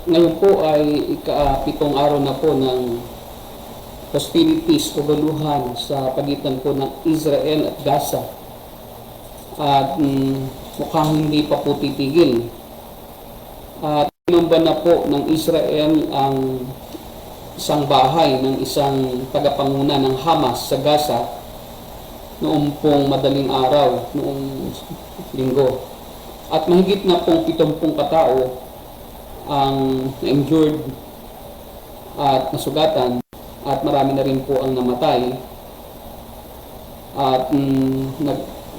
Ngayon po ay ika-pitong araw na po ng hostilities o guluhan sa pagitan po ng Israel at Gaza. At mukhang hindi pa po titigil. At tinumba na po ng Israel ang isang bahay ng isang tagapanguna ng Hamas sa Gaza noong pong madaling araw, noong linggo. At mahigit na pong 70 katao ang na-injured at nasugatan, at marami na rin po ang namatay. At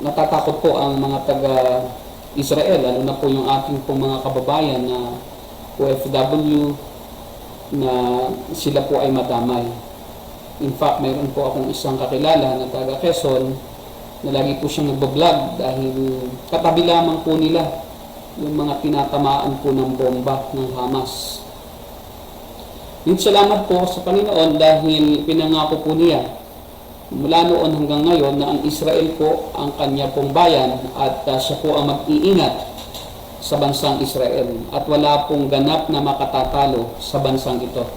natatakot po ang mga taga-Israel, lalo na po yung ating pong mga kababayan na OFW, na sila po ay madamay. In fact, mayroon po akong isang kakilala na taga Quezon na lagi po siyang nagbablog dahil katabi lamang po nila yung mga tinatamaan po ng bomba ng Hamas. Yun, salamat po sa Panginoon dahil pinangako po niya mula noon hanggang ngayon na ang Israel po ang kanya pong bayan at siya po ang mag-iingat sa bansang Israel at wala pong ganap na makatatalo sa bansang ito.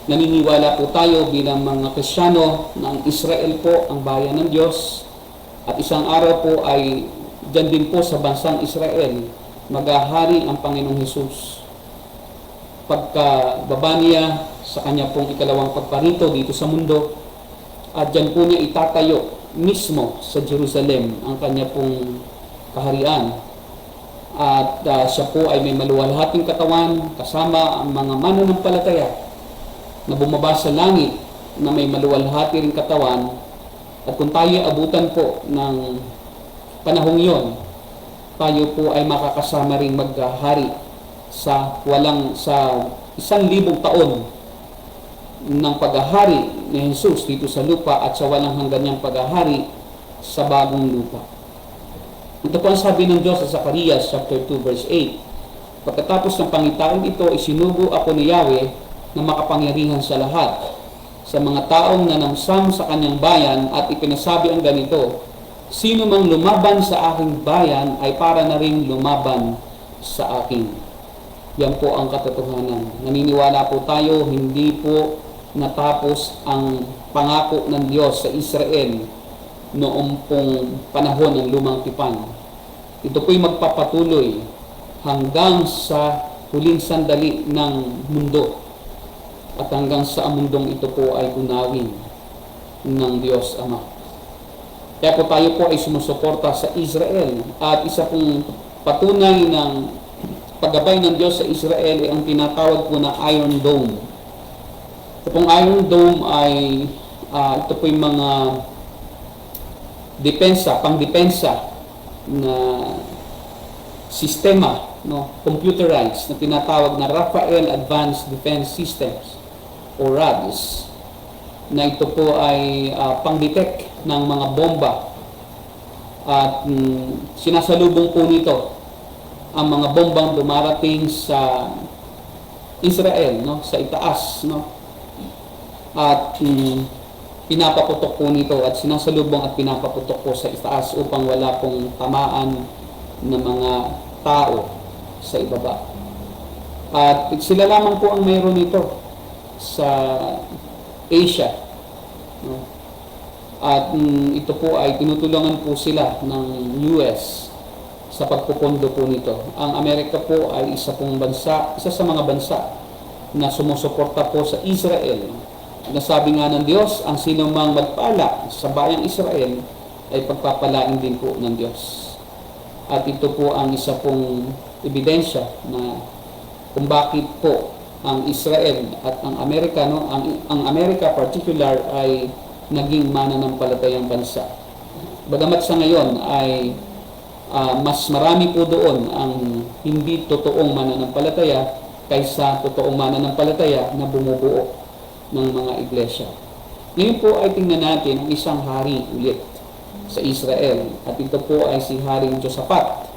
Naniniwala po tayo bilang mga Kristiyano na ang Israel po ang bayan ng Diyos at isang araw po ay dyan din po sa bansang Israel maghahari ang Panginoong Hesus. Pagkababa niya sa kanya pong ikalawang pagparito dito sa mundo, at dyan po niya itatayo mismo sa Jerusalem ang kanya pong kaharian. At siya po ay may maluwalhating katawan kasama ang mga mananampalataya na bumaba sa langit na may maluwalhati ring katawan. At kung tayo abutan po ng panahong yon, tayo po ay makakasama ring maghahari sa 1,000 taon ng paghahari ni Jesus dito sa lupa at sa walang hanggan niyang paghahari sa bagong lupa. Ito po ang sabi ng Diyos sa Zacarias chapter 2 verse 8. Pagkatapos ng pangitain ito, isinugo ako ni Yahweh na makapangyarihan sa lahat sa mga taong nanamsam sa kanyang bayan, at ipinasabi ang ganito: sino mang lumaban sa aking bayan ay para na rin lumaban sa akin. Yan po ang katotohanan. Naniniwala po tayo, hindi po natapos ang pangako ng Diyos sa Israel noong pong panahon ng lumang tipan. Ito po'y magpapatuloy hanggang sa huling sandali ng mundo, at hanggang sa ang mundong ito po ay unawin ng Diyos Ama. Kaya po tayo po ay sumusuporta sa Israel, at isa pong patunay ng paggabay ng Diyos sa Israel ay ang tinatawag po na Iron Dome. Ito pong Iron Dome ay ito po yung mga pangdepensa na sistema, computerized, na tinatawag na Rafael Advanced Defense Systems o RADS, na ito po ay pang-detect ng mga bomba, at sinasalubong po nito ang mga bombang dumarating sa Israel, sa itaas, at pinapaputok po nito at sinasalubong at pinapaputok po sa itaas upang wala pong tamaan ng mga tao sa ibaba. At sila lamang po ang mayroon nito sa Asia. At ito po ay tinutulungan po sila ng US sa pagpupondo po nito. Ang Amerika po ay isa sa mga bansa na sumusuporta po sa Israel. Nasabi nga ng Diyos, ang sino mang magpala sa bayang Israel ay pagpapalain din po ng Diyos. At ito po ang isa pong ebidensya na kung bakit po ang Israel at ang Amerika, ang Amerika particular, ay naging mananampalatayang bansa. Bagamat sa ngayon ay mas marami po doon ang hindi totoong mananampalataya kaysa totoong mananampalataya na bumubuo ng mga iglesia. Ngayon po ay tingnan natin ang isang hari ulit sa Israel, at ito po ay si Haring Josaphat.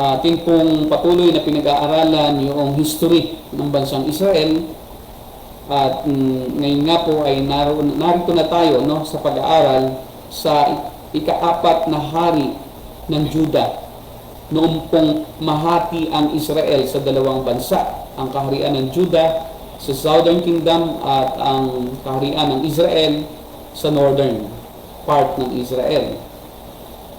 Ating pong patuloy na pinag-aaralan yung history ng bansang Israel, at ngayon nga po ay narito na tayo sa pag-aaral sa ika-4 na hari ng Juda noong pong mahati ang Israel sa dalawang bansa. ang kaharian ng Judah sa Southern Kingdom at ang kaharian ng Israel sa Northern part ng Israel.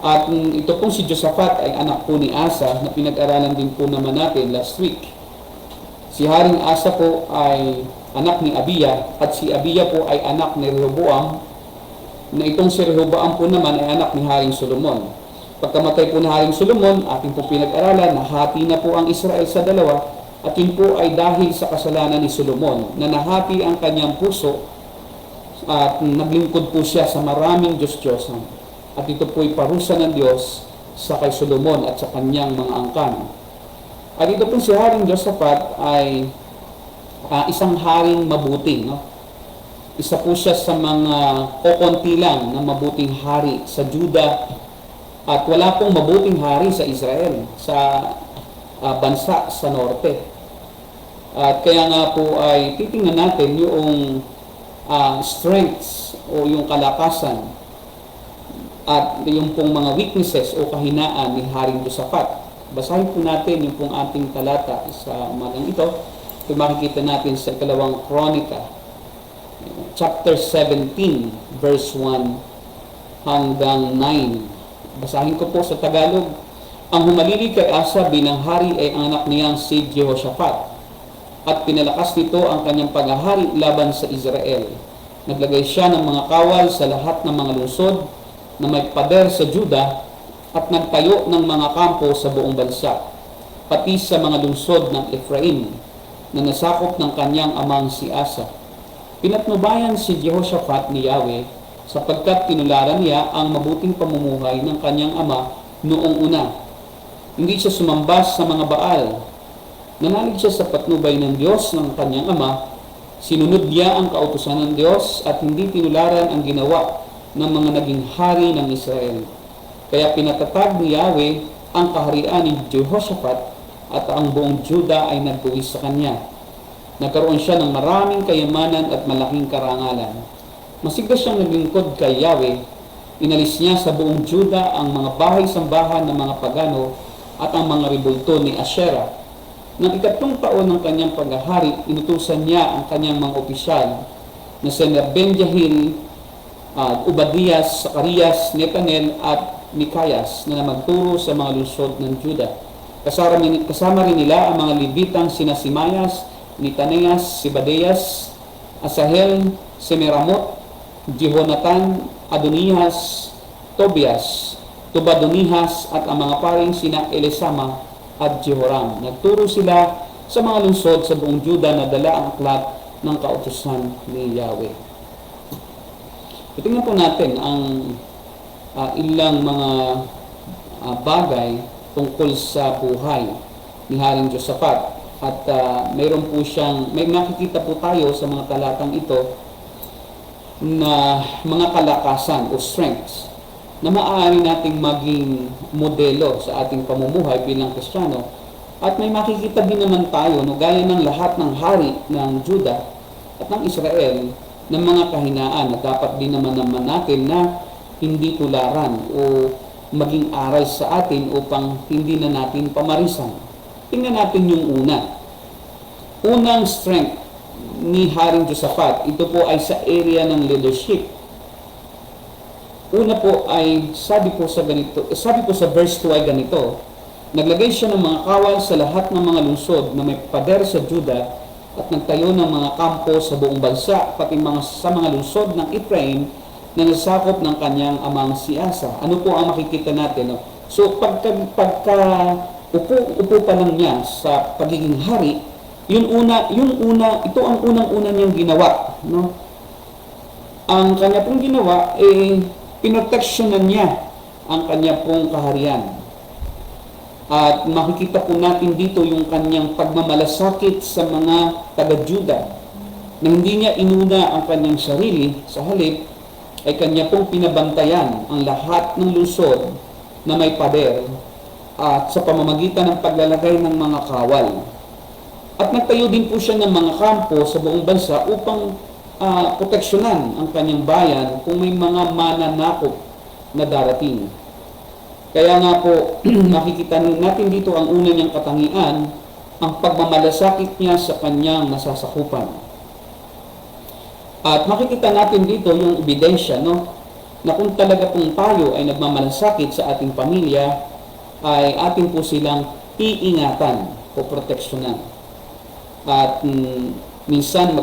At ito pong si Josaphat ay anak po ni Asa na pinag-aralan din po naman natin last week. Si Haring Asa po ay anak ni Abiya at si Abiya po ay anak ni Rehoboam, na itong si Rehoboam po naman ay anak ni Haring Solomon. Pagkamatay po ni Haring Solomon, ating po pinag-aralan, nahati na po ang Israel sa dalawa, at yun po ay dahil sa kasalanan ni Solomon na nahati ang kanyang puso at naglingkod po siya sa maraming Diyos-Diyosan. At ito po ay parusa ng Diyos sa kay Solomon at sa kanyang mga angkan. At ito po si Haring Josaphat ay isang haring mabuti. No? Isa po siya sa mga kokonti lang na mabuting hari sa Juda, at wala pong mabuting hari sa Israel, sa bansa sa norte. At kaya nga po ay titingnan natin yung strengths o yung kalakasan at yung pong mga weaknesses o kahinaan ni Haring Josaphat. Basahin po natin yung pong ating talata sa umagang ito. Ito makikita natin sa ikalawang Kronika, chapter 17, verse 1 hanggang 9. Basahin ko po sa Tagalog. Ang humalilig kay Asa bilang hari ay ang anak niyang si Jehoshaphat, at pinalakas nito ang kanyang paghahari laban sa Israel. Naglagay siya ng mga kawal sa lahat ng mga lungsod na may pader sa Juda, at nagtayo ng mga kampo sa buong bansa, pati sa mga lungsod ng Ephraim na nasakop ng kanyang amang si Asa. Pinatnubayan si Jehoshaphat ni Yahweh sapagkat tinularan niya ang mabuting pamumuhay ng kanyang ama noong una. Hindi siya sumambas sa mga Baal. Nanalig siya sa patnubay ng Diyos ng kanyang ama. Sinunod niya ang kautusan ng Diyos at hindi tinularan ang ginawa ng mga naging hari ng Israel. Kaya pinatatag ni Yahweh ang kaharian ni Jehoshaphat, at ang buong Juda ay nagbuwis sa kanya. Nagkaroon siya ng maraming kayamanan at malaking karangalan. Masigla siyang naglingkod kay Yahweh. Inalis niya sa buong Juda ang mga bahay-sambahan ng mga pagano at ang mga ribulto ni Asherah. Nang ikatlong taon ng kanyang paghahari, inutusan niya ang kanyang mga opisyal na sina Benjahil, Obadias, Zacarias, Netanel at Mikayas na magturo sa mga lungsod ng Juda. Kasama rin nila ang mga Levitang sina Simayas, Netaneas, Sibadeyas, Asahel, Semeramot, Jehonatan, Adonihas, Tobias, Tobadonihas at ang mga paring sina Elisama at Jehoram. Nagturo sila sa mga lungsod sa buong Juda na dala ang aklat ng kautusan ni Yahweh. Tingnan po natin ang ilang mga bagay tungkol sa buhay ni Haring Josaphat. At mayroon po siyang, may makikita po tayo sa mga talatang ito na mga kalakasan o strengths na maaari nating maging modelo sa ating pamumuhay bilang Kristiyano. At may makikita din naman tayo, no, gaya ng lahat ng hari ng Juda at ng Israel, ng mga kahinaan na dapat din naman natin na hindi tularan o maging aral sa atin upang hindi na natin pamarisan. Tingnan natin yung una. Unang strength ni Haring Josaphat, ito po ay sa area ng leadership. Una po ay sabi po sa verse 2 ay ganito, naglagay siya ng mga kawal sa lahat ng mga lungsod na may pader sa Juda at nagtayo ng mga kampo sa buong bansa, pati sa mga lungsod ng Ephraim na nasakop ng kanyang amang si Asa. Ano po ang makikita natin? No? So pagka upo pa lang niya sa pagiging hari, ito ang unang-una niyang ginawa. No? Ang kanya pong ginawa pinoteksyonan niya ang kanya pong kaharian. At makikita po natin dito yung kanyang pagmamalasakit sa mga taga-Juda na hindi niya inuna ang kanyang sarili, sa halip ay kanya pong pinabantayan ang lahat ng lungsod na may pader at sa pamamagitan ng paglalagay ng mga kawal. At nagtayo din po siya ng mga kampo sa buong bansa upang proteksyonan ang kanyang bayan kung may mga mananakop na darating. Kaya nga po, makikita natin dito ang una niyang katangian ang pagmamalasakit niya sa kanyang nasasakupan. At makikita natin dito yung ebidensya, no, na kung talaga pong tayo ay nagmamalasakit sa ating pamilya, ay atin po silang iingatan o proteksyonan. At minsan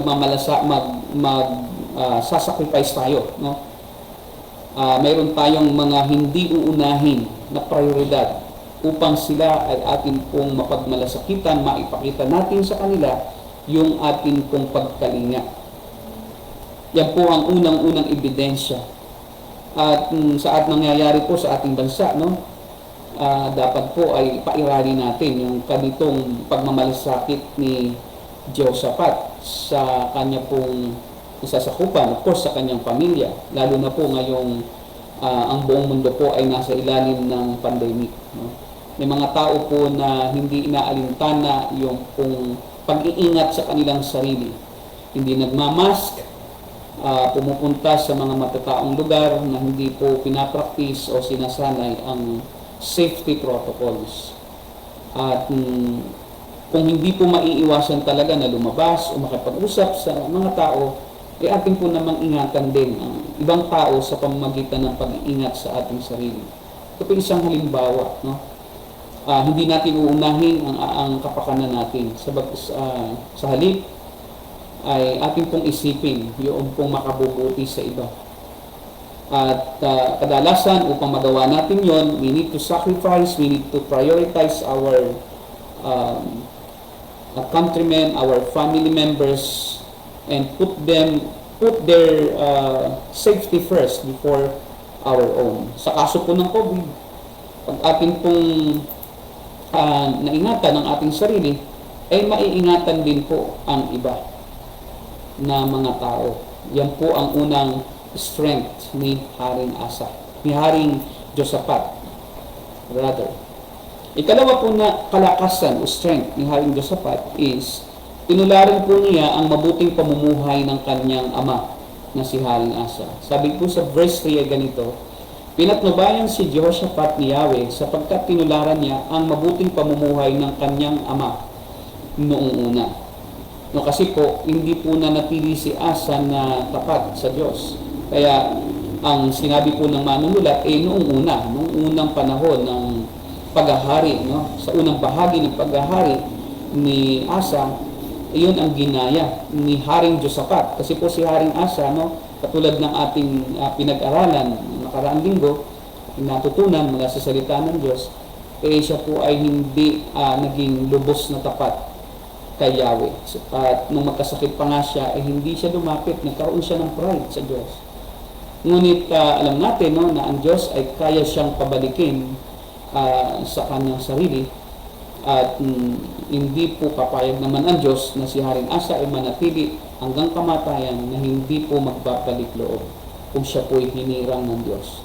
sasacrifice tayo, no? Mayroon tayong mga hindi uunahin na prioridad upang sila ay atin pong mapagmalasakitan, maipakita natin sa kanila yung atin pong pagkalinga. Yan po ang unang-unang ebidensya. At sa nangyayari po sa ating bansa, no, dapat po ay pairali natin yung ganitong pagmamalasakit ni Jehoshaphat sa kanya pong nasasakupan, of course sa kanyang pamilya, lalo na po ngayong ang buong mundo po ay nasa ilalim ng pandemic, no? May mga tao po na hindi inaalintana yung pong pag-iingat sa kanilang sarili, hindi nagmamask, pumupunta sa mga matataong lugar na hindi po pinapraktis o sinasanay ang safety protocols. At kung hindi po maiiwasan talaga na lumabas o makapag-usap sa mga tao, atin po namang ingatan din ang ibang tao sa pamamagitan ng pag-iingat sa ating sarili. Ito po isang halimbawa, no? Hindi natin uunahin ang kapakanan natin. Sa halip, ay atin pong isipin yung pong makabubuti sa iba. At kadalasan, upang magawa natin yon, we need to sacrifice, we need to prioritize our countrymen, our family members, and put their safety first before our own. Sa kaso po ng COVID, pag atin pong naingatan ang ating sarili, ay maiingatan din po ang iba na mga tao. Yan po ang unang strength ni Haring Asa, ni Haring Jehoshaphat, rather. Ikalawa po na kalakasan o strength ni Haring Jehoshaphat is tinularan po niya ang mabuting pamumuhay ng kanyang ama na si Haring Asa. Sabi po sa verse 3 ay ganito, pinatnubayan si Jehoshaphat ni Yahweh sapagkat tinularan niya ang mabuting pamumuhay ng kanyang ama noong una. No, kasi po, hindi po nanatili si Asa na tapat sa Diyos. Kaya, ang sinabi po ng manunulat, noong unang panahon ng paghahari, no? Sa unang bahagi ng paghahari ni Asa, iyon ang ginaya ni Haring Jehoshaphat. Kasi po si Haring Asa, no, katulad ng ating pinag-aralan nakaraang linggo, natutunan mula sa salita ng Diyos, siya po ay hindi naging lubos na tapat kay Yahweh. At nung magkasakit pa nga siya, hindi siya lumapit, nagkaroon siya ng pride sa Diyos. Ngunit alam natin, no, na ang Diyos ay kaya siyang pabalikin sa kanyang sarili, at hindi po papayag naman ang Diyos na si Haring Asa ay manatili hanggang kamatayan na hindi po magbabalik loob kung siya po'y hinirang ng Diyos.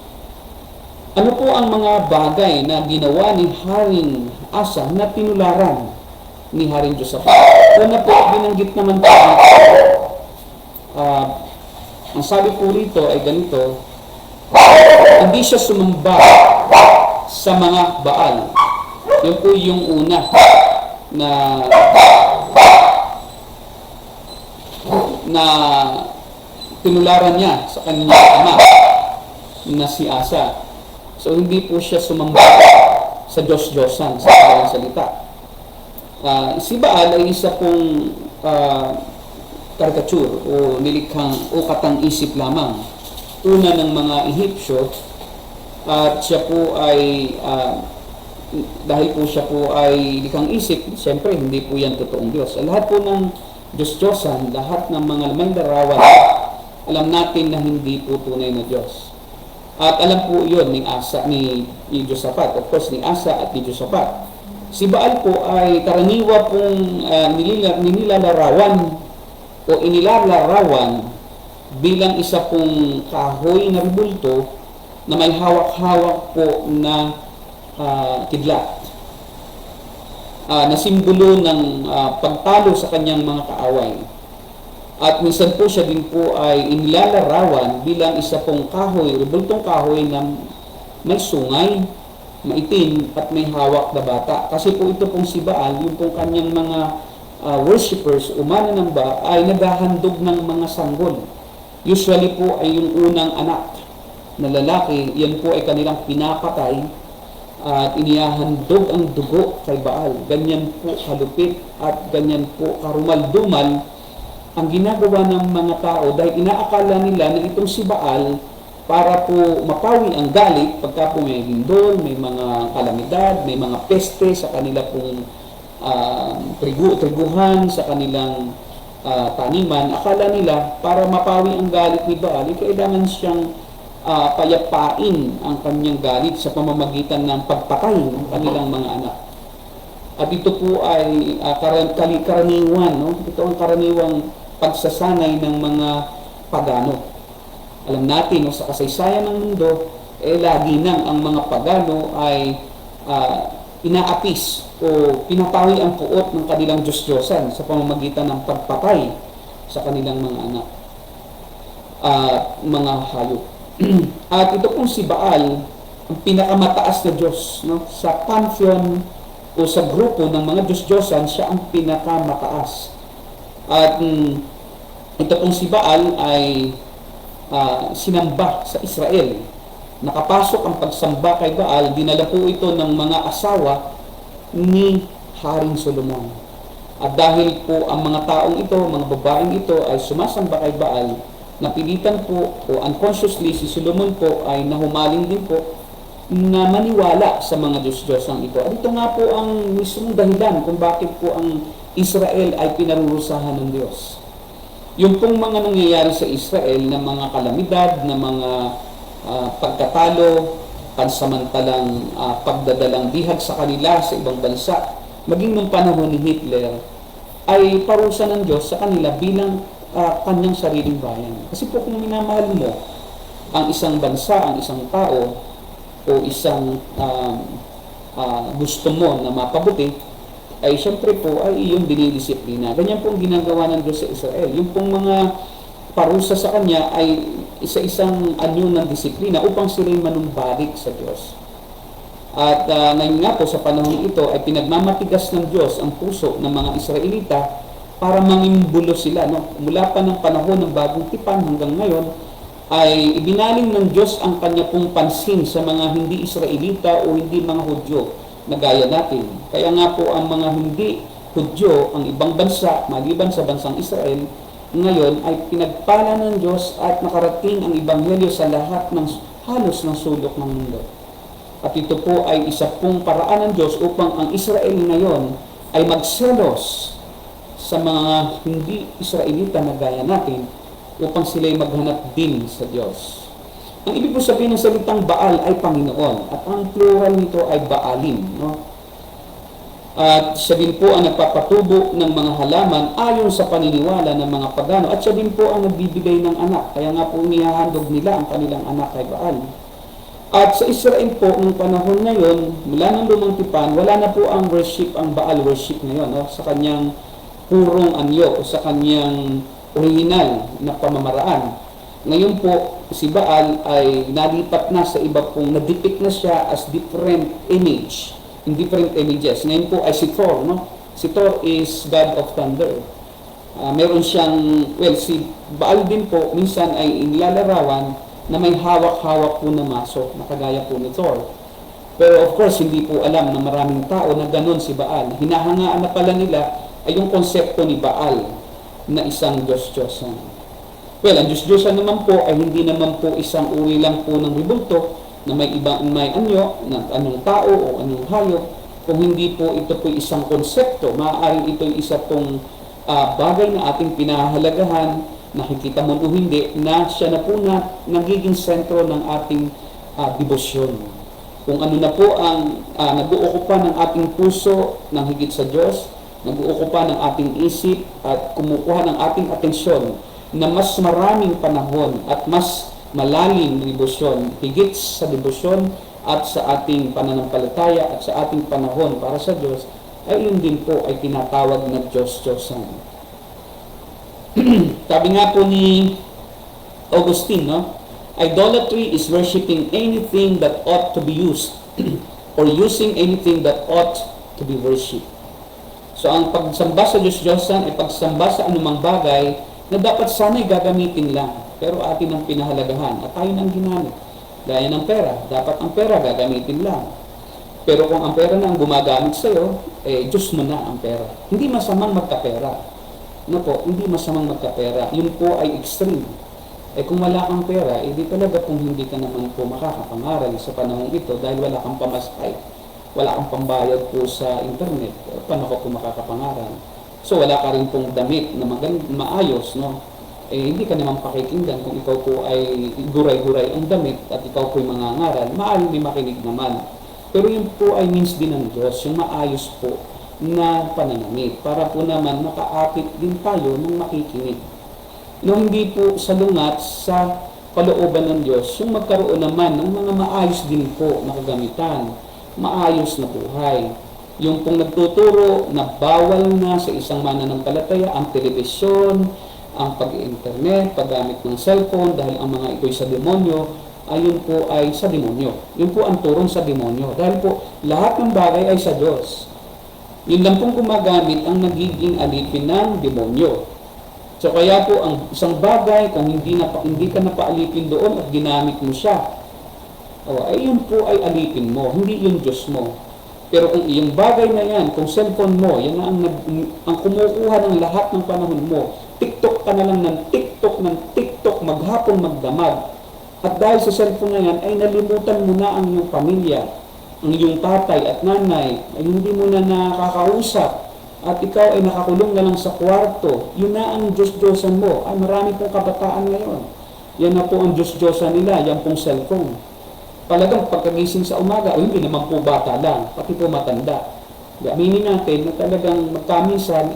Ano po ang mga bagay na ginawa ni Haring Asa na tinularan ni Haring Jehoshaphat? Una po, binanggit naman po ang sabi po rito ay ganito, hindi siya sumamba sa mga Baal. Yun po yung una na tinularan niya sa kanyang ama na si Asa. So hindi po siya sumamba sa Diyos-Diyosan sa kanyang salita. Si Baal ay isa pong caricature o nilikhang o katang-isip lamang. Una ng mga Ehipsyo, at siya po ay dahil po siya po ay likhang isip, siyempre hindi po yan totoong Diyos. Lahat po ng Diyos-Diyosan, lahat ng mga may larawan, alam natin na hindi po tunay na Diyos. At alam po yun ni Jehoshaphat, of course ni Asa at ni Jehoshaphat. Si Baal po ay karaniwa pong nilalarawan o inilalarawan bilang isa pong kahoy na rebulto na may hawak-hawak po na kidlat, na simbolo ng pagtalo sa kanyang mga kaaway. At minsan po siya din po ay inilalarawan bilang isa pong kahoy, rebultong kahoy na may sungay maitim at may hawak na bata. Kasi po ito pong si Baal, yung pong kanyang mga worshippers, umananamba, ay naghahandog ng mga sanggol. Usually po ay yung unang anak na lalaki, yan po ay kanilang pinapatay at inihahandog ang dugo kay Baal. Ganyan po kalupit at ganyan po karumal-dumal ang ginagawa ng mga tao dahil inaakala nila na itong si Baal para po mapawi ang galit pagka po may lindol, may mga kalamidad, may mga peste sa kanila pong triguhan, sa kanilang taniman. Akala nila para mapawi ang galit ni Baal, kailangan siyang payapain ang kanyang galit sa pamamagitan ng pagpatay ng kanilang mga anak. At ito po ay karaniwan, no? Ito ang karaniwang pagsasanay ng mga pagano. Alam natin, no, sa kasaysayan ng mundo, lagi nang ang mga pagano ay inaapis o pinapawi ang puot ng kanilang Diyos-Diyosan sa pamamagitan ng pagpatay sa kanilang mga anak at mga hayop. At ito pong si Baal, ang pinakamataas na Diyos, no? Sa pantheon o sa grupo ng mga Diyos-Diyosan, siya ang pinakamataas. At ito pong si Baal ay sinamba sa Israel. Nakapasok ang pagsamba kay Baal, dinala po ito ng mga asawa ni Haring Solomon. At dahil po ang mga taong ito, mga babaeng ito ay sumasamba kay Baal, napilitan po o unconsciously si Solomon po ay nahumaling din po na maniwala sa mga Diyos-Diyosang ito. At ito nga po ang mismong dahilan kung bakit po ang Israel ay pinarurusahan ng Diyos. Yung pong mga nangyayari sa Israel na mga kalamidad, na mga pagkatalo, pansamantalang pagdadalang bihag sa kanila sa ibang bansa, maging nung panahon ni Hitler, ay parusa ng Diyos sa kanila bilang kanyang sariling bayan. Kasi po kung minamahal mo ang isang bansa, ang isang tao, o isang gusto mo na mapabuti, ay siyempre po ay iyong dinidisiplina. Ganyan po ang ginagawa ng Diyos sa Israel. Yung pong mga parusa sa kanya ay isa-isang anyo ng disiplina upang sila'y manumbalik sa Diyos. At ngayon nga po sa panahon ito ay pinagmamatigas ng Diyos ang puso ng mga Israelita para mangimbulo sila. No? Mula pa ng panahon ng bagong tipan hanggang ngayon ay ibinaling ng Diyos ang kanya pong pansin sa mga hindi Israelita o hindi mga Hudyo na gaya natin. Kaya nga po ang mga hindi Hudyo, ang ibang bansa, maliban sa bansang Israel, ngayon ay pinagpala ng Diyos at nakarating ang Ebanghelyo sa lahat ng halos ng sulok ng mundo. At ito po ay isa pong paraan ng Diyos upang ang Israel ngayon ay magselos sa mga hindi Israelita na gaya natin upang sila'y maghanap din sa Diyos. Ang ibig po sabihin ng salitang Baal ay Panginoon at ang plural nito ay Baalim. No? At siya din po ang nagpapatubo ng mga halaman ayon sa paniniwala ng mga pagano at siya din po ang nagbibigay ng anak. Kaya nga po nihahandog nila ang kanilang anak kay Baal. At sa Israel po, nung panahon ngayon, mula ng lumang tipan, wala na po ang worship, ang Baal worship ngayon, no? Sa kanyang purong anyo o sa kanyang original na pamamaraan. Ngayon po, si Baal ay nalipat na sa iba pong, na-depict na siya as different image, in different images. Ngayon po ay si Thor, no? Si Thor is God of Thunder. Meron siyang, well, si Baal din po, minsan ay inilalarawan na may hawak-hawak po na maso, nakagaya po ni Thor. Pero of course, hindi po alam ng maraming tao na ganon si Baal. Hinahangaan na pala nila ay yung konsepto ni Baal na isang Diyos-Diyosan. Well, ang Diyos-Diyosan naman po ay hindi naman po isang uri lang po ng ribulto na may anyo, ng anong tao o anong hayop. Kung hindi po ito po isang konsepto, maaaring ito isa pong bagay na ating pinahalagahan, nakikita mo o hindi, na siya na po na nagiging sentro ng ating debosyon. Kung ano na po ang nag-uukupa ng ating puso ng higit sa Diyos, nag-uukupa ng ating isip at kumukuha ng ating atensyon na mas maraming panahon at mas malalim na debosyon, higit sa debosyon at sa ating pananampalataya at sa ating panahon para sa Diyos, ay yun din po ay tinatawag na Diyos-Diyosan. Sabi nga po ni Augustine, no? Idolatry is worshiping anything that ought to be used or using anything that ought to be worshipped. So ang pagsamba sa Diyos-Diyosan ay pagsamba sa anumang bagay na dapat sana'y gagamitin lang, pero atin ang pinahalagahan at tayo nang ginamit. Gaya ng pera, dapat ang pera gagamitin lang. Pero kung ang pera na ang gumagamit sa'yo, Diyos mo na ang pera. Hindi masamang magkapera. No po, hindi masamang magkapera. Yun po ay extreme. Kung wala kang pera, di talaga kung hindi ka naman po makakapangaral sa panahon ito dahil wala kang pamaskay, wala kang pambayad po sa internet, paano ka po makakapangaral? So wala ka rin pong damit na maayos, no? Hindi ka naman pakikinggan kung ikaw po ay guray-guray ang damit at ikaw po ay mangangaral, maaaring may makinig naman. Pero yun po ay means din ng Diyos, yung maayos po na pananamit, para po naman makaakit din tayo ng makikinig. No, hindi po salungat sa kalooban ng Diyos yung magkaroon naman ng mga maayos din po na kagamitan, maayos na buhay. Yung pong nagtuturo na bawal na sa isang mananampalataya ang telebisyon, ang pag-internet, paggamit ng cellphone dahil ang mga ito'y sa demonyo, ayun po ay sa demonyo. Yun po ang turong sa demonyo. Dahil po lahat ng bagay ay sa Diyos. Yun lang pong gumagamit ang nagiging alipin ng demonyo. So kaya po ang isang bagay kung hindi ka napaalipin doon at ginamit mo siya, ay yun po ay alipin mo, hindi yung Diyos mo. Pero kung yung bagay na yan, kung cellphone mo, yan na ang kumukuha ng lahat ng panahon mo, TikTok ka na lang ng TikTok, maghapon magdamag. At dahil sa cellphone na yan, ay nalimutan mo na ang iyong pamilya, ang iyong tatay at nanay, ay hindi mo na nakakausap, at ikaw ay nakakulong na lang sa kwarto, yun na ang Diyos-Diyosan mo. Ay marami pong kabataan ngayon. Yan na po ang Diyos-Diyosan nila, yan pong cellphone. Talagang pagkagising sa umaga, hindi naman po bata lang, pati po matanda. Aminin natin na talagang magkamisan,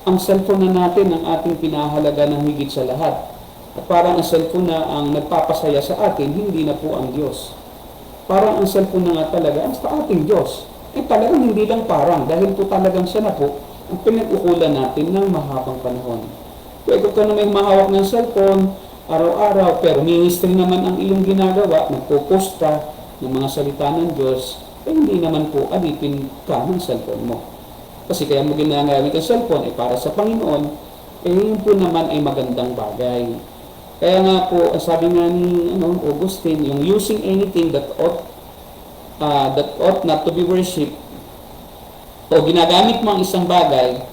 ang cellphone na natin ang ating pinahalaga ng higit sa lahat. At parang ang cellphone na ang nagpapasaya sa atin, hindi na po ang Diyos. Parang ang cellphone na nga talaga, ang sa ating Diyos. Talagang hindi lang parang, dahil po talagang siya na po ang pinag-ukulan natin ng mahabang panahon. Kung ka na may mahawak ng cellphone, araw-araw, pero ministry naman ang iyong ginagawa, nagpo-post ka ng mga salita ng Diyos, hindi naman po alipin ka ng cellphone mo. Kasi kaya mo ginagamit ang cellphone para sa Panginoon, yun po naman ay magandang bagay. Kaya nga po, sabi nga ni Augustine, yung using anything that ought not to be worshipped, o ginagamit mo ang isang bagay,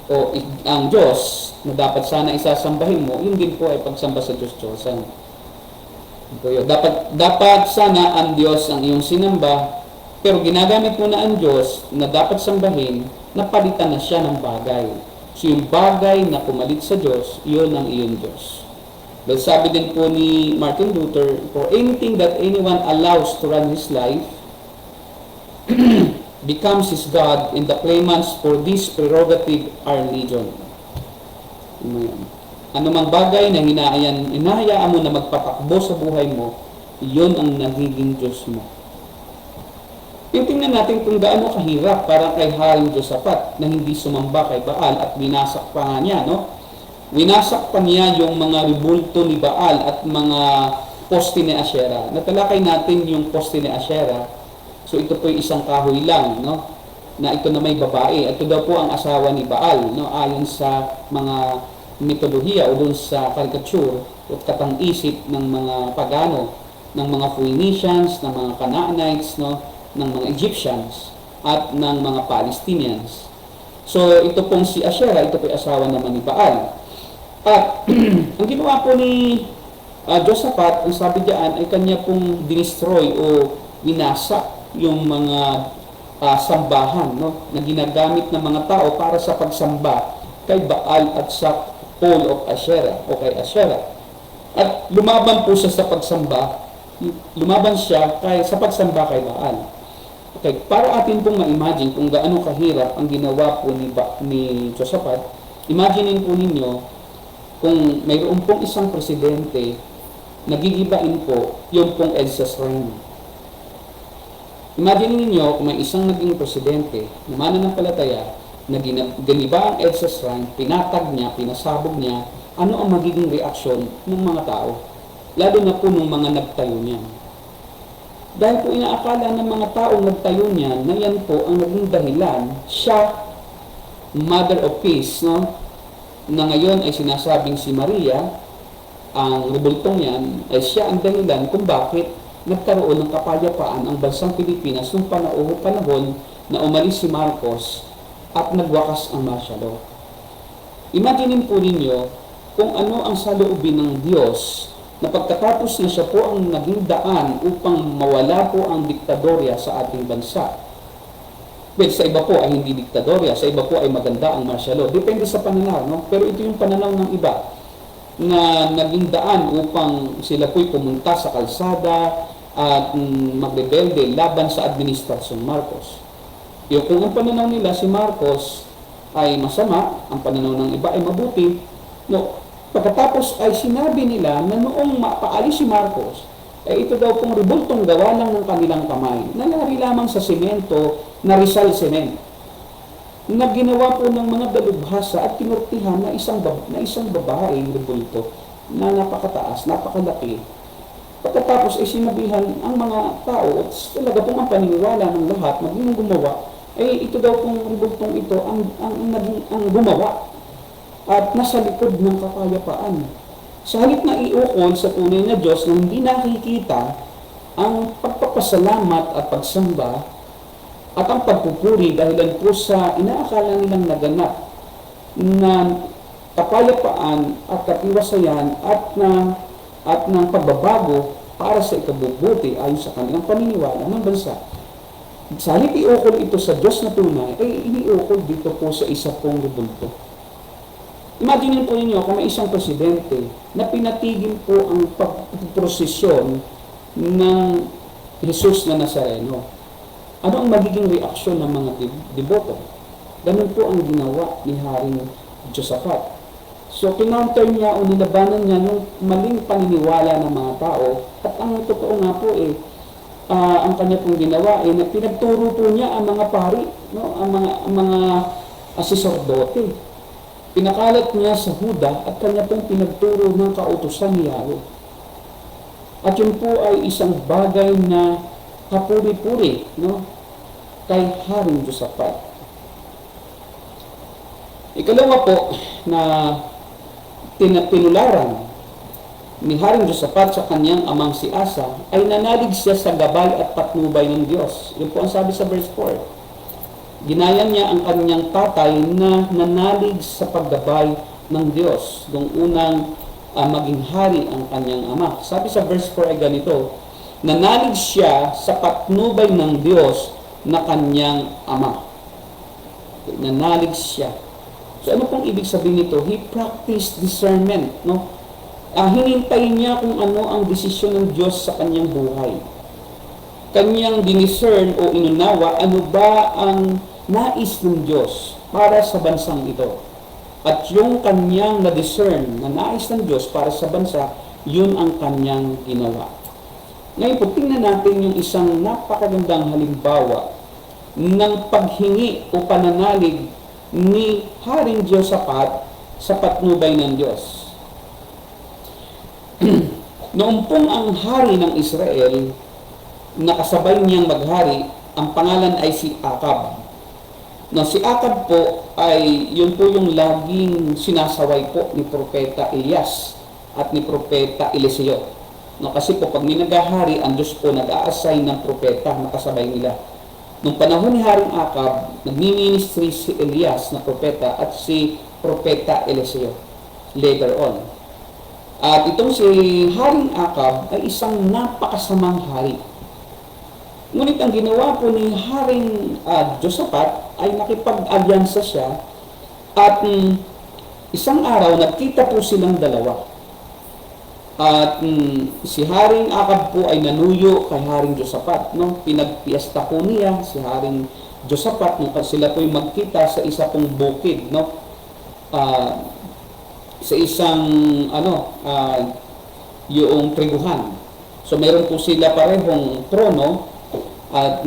o ang Diyos, na dapat sana isasambahin mo, yun din po ay pagsamba sa Diyos-Diyosan. Dapat sana ang Diyos ang iyong sinamba, pero ginagamit mo na ang Diyos na dapat sambahin, napalitan na siya ng bagay. So yung bagay na pumalit sa Diyos, yun ang iyong Diyos. Dahil sabi din po ni Martin Luther, for anything that anyone allows to run his life becomes his God, and the claimants for this prerogative are legion. Ano mang bagay na hinahayaan mo na magpatakbo sa buhay mo, yun ang nagiging Diyos mo. Tingnan natin kung gaano kahirap para kay Haring Josaphat na hindi sumamba kay Baal at binasak pa nga niya, no? Winasak pa niya yung mga ribulto ni Baal at mga poste ni Asherah. Natalakay natin yung poste ni Asherah. So ito po isang kahoy lang, no? Na ito na may babae. Ito daw po ang asawa ni Baal, no? Ayon sa mga mitolohiya o dun sa caricature at katang-isip ng mga pagano, ng mga Phoenicians, ng mga Canaanites, no? Ng mga Egyptians at ng mga Palestinians. So ito pong si Asherah, ito po asawa naman ni Baal. At ang ginawa po ni Josaphat, ang sabi diyan ay kanya pong dinestroy o winasak yung mga sambahan, no, na ginagamit ng mga tao para sa pagsamba kay Baal at sa pole of Asherah o kay Asherah. At lumaban po siya sa pagsamba, sa pagsamba kay Baal. Okay, para atin pong ma-imagine kung gaano kahirap ang ginawa po ni Josaphat, imaginein po ninyo kung mayroon pong isang presidente, nagigibain po yung pong EDSA reign. Imagine niyo kung may isang naging presidente na mananampalataya na ganiba ang EDSA reign, pinatag niya, pinasabog niya, ano ang magiging reaksyon ng mga tao? Lalo na po ng mga nagtayo niya. Dahil po inaakala ng mga taong nagtayo niyan na yan po ang naging dahilan, siya, Mother of Peace, no? Na ngayon ay sinasabing si Maria, ang rebultong yan, ay siya ang dahilan kung bakit nagkaroon ng kapayapaan ang bansang Pilipinas noong panahon na umalis si Marcos at nagwakas ang martial law. Imaginin po ninyo kung ano ang saloobin ng Diyos na pagkatapos na siya po ang naging daan upang mawala po ang diktadorya sa ating bansa. Well, sa iba po ay hindi diktadorya, sa iba po ay maganda ang martial law. Depende sa pananaw, no? Pero ito yung pananaw ng iba na naging daan upang sila po'y pumunta sa kalsada at magrebelde laban sa administrasyong Marcos. Yung kung ang pananaw nila si Marcos ay masama, ang pananaw ng iba ay mabuti, no, pagkatapos ay sinabi nila na noong mapaalis si Marcos, ay ito daw pong rebultong gawa lang ng kanilang kamay. Nangyari lamang sa semento na Rizal Cement, na ginawa po ng mga dalubhasa at kinurtihan na isang babaeng rebulto na napakataas, napakalaki. Pagkatapos ay sinabihan ang mga tao, at talaga pong ang paniniwala ng lahat, maging gumawa, ay ito daw pong rebultong ito ang gumawa at nasa likod ng kapayapaan. Sa halip na iukol sa tunay na Diyos na hindi nakikita ang pagpapasalamat at pagsamba at ang pagpupuri dahilan po sa inaakala nilang naganap na kapayapaan at katiwasayan at ng pagbabago para sa ikabubuti ayon sa kanilang paniniwala ng bansa. Sa halip iukol ito sa Diyos na tunay, ay iniukol dito po sa isa pong rebulto. Imagine po ninyo kung may isang presidente na pinatigil po ang pagprosesyon ng Jesus na Nazareno. Ano ang magiging reaksyon ng mga deboto? Ganun po ang ginawa ni Haring Josaphat. So, kinounter niya o nilabanan niya yung maling paniniwala ng mga tao. At ang totoo nga po ang kanya pong ginawa na pinagturo po niya ang mga pari, no? ang mga saserdote. Pinakalat niya sa Huda at kanya pong pinagturo ng kautusan ni Yahweh. At yun po ay isang bagay na kapuri-puri, no? Kay Haring Josaphat. Ikalawa po na tinularan ni Haring Josaphat sa kanyang amang si Asa ay nanalig siya sa gabay at patnubay ng Diyos. Yun po ang sabi sa verse 4. Ginaya niya ang kanyang tatay na nanalig sa paggabay ng Diyos nung unang maging hari ang kanyang ama. Sabi sa verse 4 ay ganito, nanalig siya sa patnubay ng Diyos na kanyang ama. Nanalig siya. So ano pong ibig sabihin nito? He practiced discernment, no? Hinintay niya kung ano ang desisyon ng Diyos sa kanyang buhay. Kanyang diniscern o inunawa ano ba ang nais ng Diyos para sa bansang ito. At yung kanyang na-discern na nais ng Diyos para sa bansa, yun ang kanyang ginawa. Ngayon po, tingnan natin yung isang napakagandang halimbawa ng paghingi o pananalig ni Haring Josaphat sa patnubay ng Diyos. Noong pong ang hari ng Israel, nakasabay niyang maghari, ang pangalan ay si Akab. No, si Akab po ay yun po yung laging sinasaway po ni Propeta Elias at ni Propeta Eliseo. No, kasi po pag may naghahari, ang Diyos po nag-a-assign ng propeta na kasabay nila. Nung panahon ni Haring Akab, nagmi-ministry si Elias na propeta at si Propeta Eliseo later on. At itong si Haring Akab ay isang napakasamang hari. Ngunit ang ginawa po ni Haring Josaphat ay nakipag-alyansa siya at isang araw nagkita po silang dalawa. At si Haring Akab po ay nanuyo kay Haring Josaphat, no? Pinagpiesta po niya si Haring Josaphat nung sila po ay magkita sa isa pong bukid, no? Sa isang yung triguhan. So meron po sila parehong trono at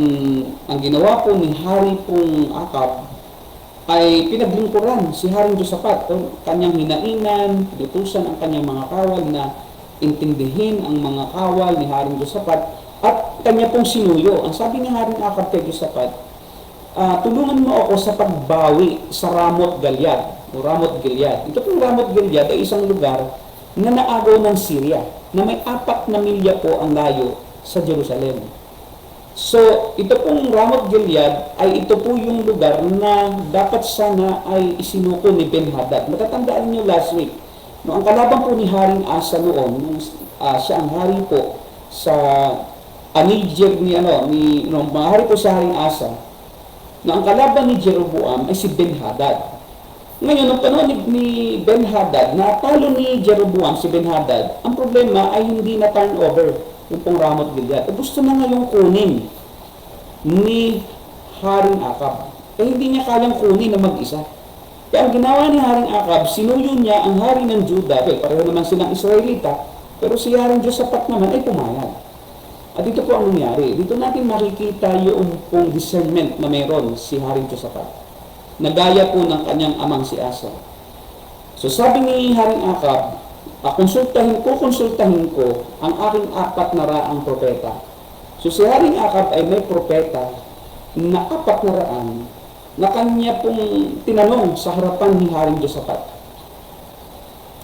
ang ginawa po ni Hari pong Akab ay pinaglingkuran si Haring Josaphat, kanyang hinainan, pinutusan ang kanyang mga kawal na intindihin ang mga kawal ni Haring Josaphat at kanya pong sinuyo. Ang sabi ni Haring Akab kay Josaphat, tulungan mo ako sa pagbawi sa Ramot Gilead o Ramot Gilead. Ito pong Ramot Gilead ay isang lugar na naagaw ng Syria, na may 4 na milya po ang layo sa Jerusalem. So, ito pong Ramot Gilead ay ito po yung lugar na dapat sana ay isinuko ni Ben-Hadad. Matatandaan niyo last week, no, ang kalaban po ni Haring Asa noon, siya ang hari po sa Niger mga hari po sa Haring Asa, na ang kalaban ni Jeroboam ay si Ben-Hadad. Ngayon, nung panahon ni Ben-Hadad, natalo ni Jeroboam si Ben-Hadad, ang problema ay hindi na turn over yung pong Ramot Gilead. Gusto na ngayong kunin ni Haring Akab. Hindi niya kayang kunin na mag-isa. Kaya ang ginawa ni Haring Akab, sinuyo niya ang hari ng Juda. Pareho naman silang Israelita, pero si Haring Josaphat naman ay pumayag. At ito po ang nangyari. Dito natin makikita yung pong discernment na meron si Haring Josaphat. Nagaya po ng kanyang amang si Asa. So sabi ni Haring Akab, konsultahin ko ang aking 4 na raang propeta. So si Haring Akab ay may propeta na 4 na raan na kanya pong tinanong sa harapan ni Haring Josaphat.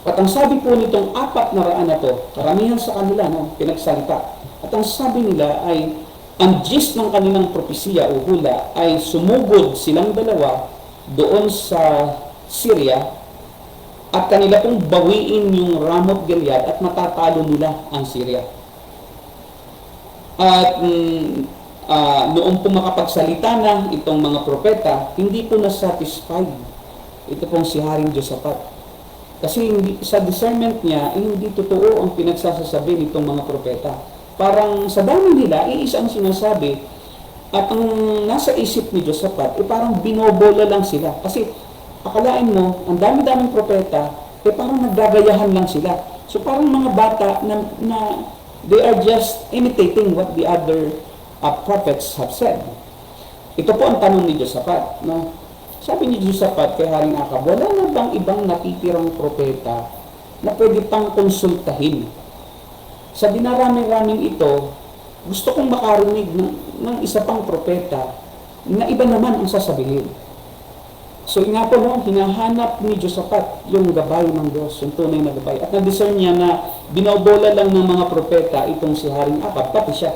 At ang sabi po nitong 4 na raan na to, karamihan sa kanila pinagsalita. At ang sabi nila ay, ang gist ng kanilang propesiya o hula ay sumugod silang dalawa doon sa Syria at kanila pong bawiin yung Ramot Gilead at matatalo nila ang Syria. At noong po makapagsalita na itong mga propeta, hindi po na-satisfied ito pong si Haring Josaphat. Kasi sa discernment niya, hindi totoo ang pinagsasasabi nitong mga propeta. Parang sa dami nila, iisa ang sinasabi, at ang nasa isip ni Josaphat, parang binobola lang sila. Kasi akalain mo, ang dami-daming propeta, parang naggagayahan lang sila. So parang mga bata na they are just imitating what the other prophets have said. Ito po ang tanong ni Josaphat. No? Sabi ni Josaphat kay Haring Akab, wala na bang ibang natitirang propeta na pwede pang konsultahin? Sa dinarami-raming ito, gusto kong makarinig ng isa pang propeta na iba naman ang sasabihin. So nga po, hinahanap ni Josaphat yung gabay ng Diyos, yung tunay na gabay. At na-discern niya na binobola lang ng mga propeta itong si Haring Akab, pati siya.